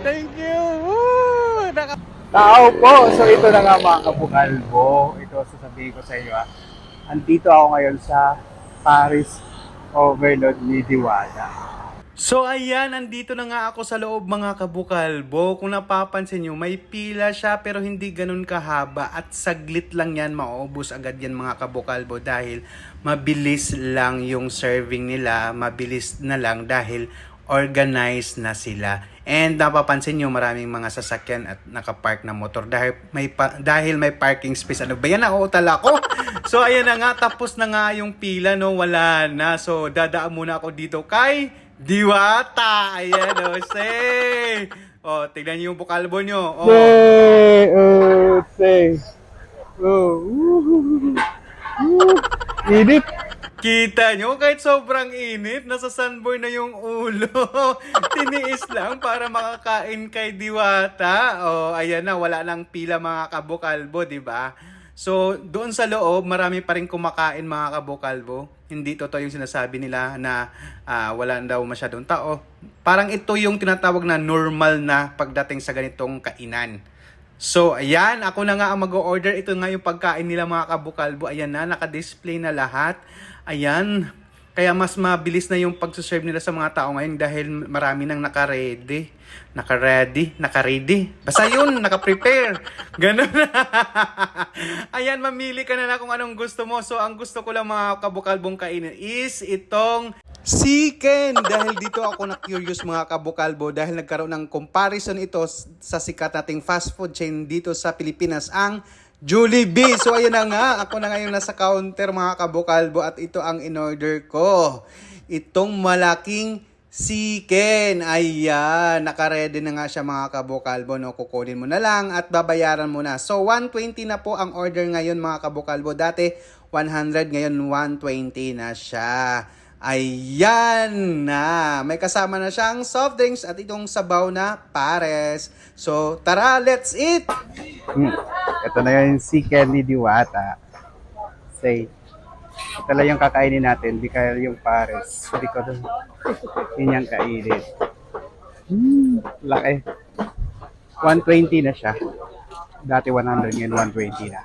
Thank you! Woo! Tao po! So ito na nga mga kabukalbo. Ito sasabihin ko sa inyo Andito ako ngayon sa Paris Overload ni Diwata. So ayan, nandito na nga ako sa loob mga kabukalbo. Kung napapansin nyo, may pila siya pero hindi ganun kahaba at saglit lang yan, maubos agad yan mga kabukalbo dahil mabilis lang yung serving nila, mabilis na lang dahil organized na sila. And napapansin nyo, maraming mga sasakyan at nakapark na motor dahil may parking space. Ano ba yan? Nauutal ako. So ayan na nga, tapos na nga yung pila, no? Wala na. So dadaan muna ako dito kay Diwata! Ayan o, say! O, tignan niyo yung bukalbo nyo. O. Say! Init! Kita nyo, kahit sobrang init, nasa sunburn na yung ulo. Tiniis lang para makakain kay Diwata. O, ayan na, wala nang pila mga kabukalbo, di ba? So, doon sa loob, marami pa rin kumakain mga kabukalbo. Hindi totoo yung sinasabi nila na wala daw masyadong tao. Parang ito yung tinatawag na normal na pagdating sa ganitong kainan. So, ayan, ako na nga ang mag-order. Ito nga yung pagkain nila mga kabukalbo. Ayan na, naka-display na lahat. Ayan, kaya mas mabilis na yung pag-serve nila sa mga tao ngayon dahil marami nang naka-ready. Basta yun, naka-prepare. Ganun. Ayan, mamili ka na lang kung anong gusto mo. So, ang gusto ko lang mga kabukalbong kainin is itong chicken. Dahil dito ako na-curious mga kabukalbo dahil nagkaroon ng comparison ito sa sikat nating fast food chain dito sa Pilipinas, ang Jollibee. So ayan na nga, ako na ngayon nasa counter mga kabukalbo at ito ang in-order ko. Itong malaking chicken. Ayan, naka-ready na nga siya mga kabukalbo. No? Kukunin mo na lang at babayaran mo na. So 120 na po ang order ngayon mga kabukalbo. Dati 100, ngayon 120 na siya. Ayan na. May kasama na siyang soft drinks at itong sabaw na pares. So, tara, let's eat! Ito na yung chicken ni Diwata. Say, ito lang yung kakainin natin. Di kaya yung pares. Hindi ko doon. Yun yung kainin. Laki. 120 na siya. Dati 100, ngayon 120 na.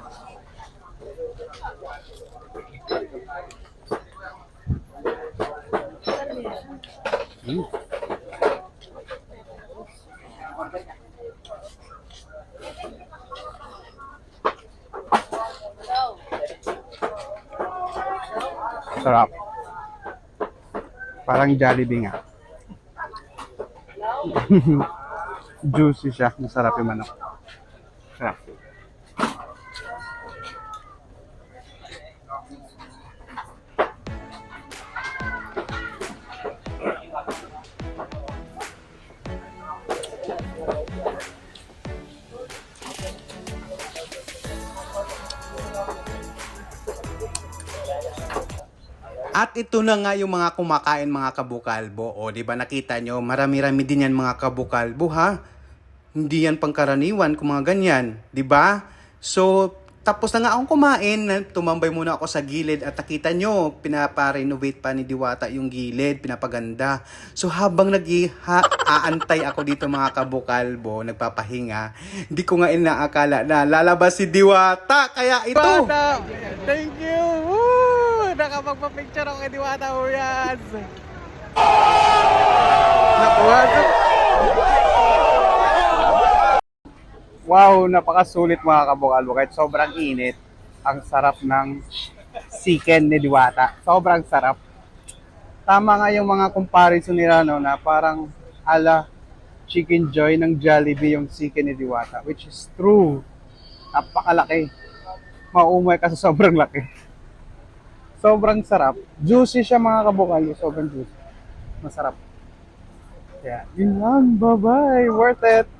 Sarap. Parang Jollibee nga. Juicy siya. Masarap yung manok. Sarap. At ito na nga yung mga kumakain mga kabukalbo. O, di ba nakita nyo, marami-rami din yan mga kabukalbo ha. Hindi yan pangkaraniwan kung mga ganyan, di ba? So, tapos na nga akong kumain, tumambay muna ako sa gilid at nakita nyo, pinapa-renovate pa ni Diwata yung gilid, pinapaganda. So, habang aantay ako dito mga kabukalbo, nagpapahinga, hindi ko nga inaakala na lalabas si Diwata. Kaya ito! Diwata! Thank you! Woo! Nakapagpa-picture ako kay Diwata, Urias! Nakuha ko! Wow, napakasulit mga kabukalbo. Kahit sobrang init, ang sarap ng chicken ni Diwata. Sobrang sarap. Tama nga yung mga comparison nila, no, na parang ala Chicken Joy ng Jollibee yung chicken ni Diwata. Which is true. Napakalaki. Maumay ka sa sobrang laki. Sobrang sarap. Juicy siya mga kabukalbo. Sobrang juicy. Masarap. Yeah. Yun lang. Bye-bye. Worth it.